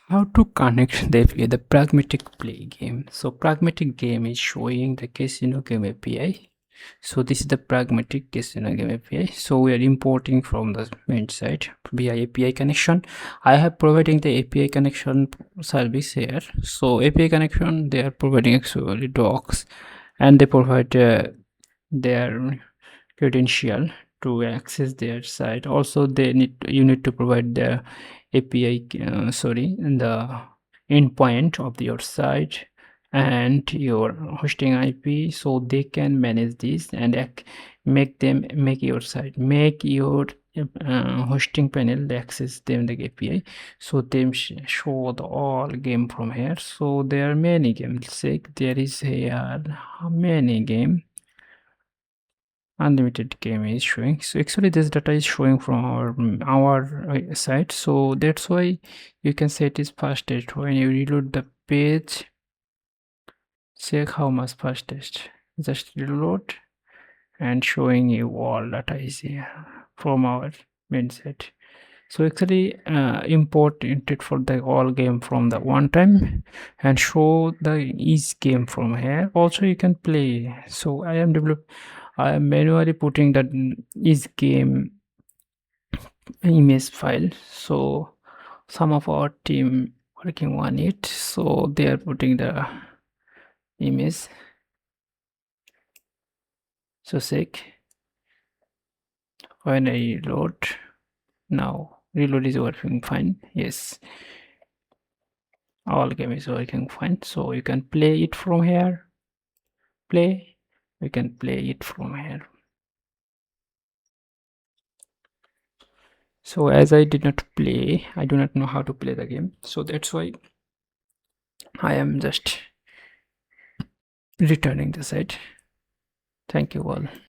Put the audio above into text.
How to connect the API, the Pragmatic Play game. So Pragmatic game is showing the Casino Game API. So this is the Pragmatic Casino Game API. So we are importing from the main site via API connection. I have providing the API connection service here. So API connection, they are providing actually docs, and they provide their credential to access their site. Also you need to provide the API the endpoint of your site and your hosting IP, so they can manage this and make your hosting panel access them the API, so they show the all game from here. So there are many games, like there is here many game, unlimited game is showing. So actually this data is showing from our site, so that's why you can set is fastest. When you reload the page, check how much fastest, just reload and showing you all data is here from our main site. So actually import it for the all game from the one time and show the each game from here. Also you can play. So I am manually putting that each game image file. So some of our team working on it, so they are putting the image. So check when I reload. Now reload is working fine. Yes, all game is working fine. So you can play it from here. You can play it from here. So as I did not play, I do not know how to play the game, so that's why I am just returning the site. Thank you all.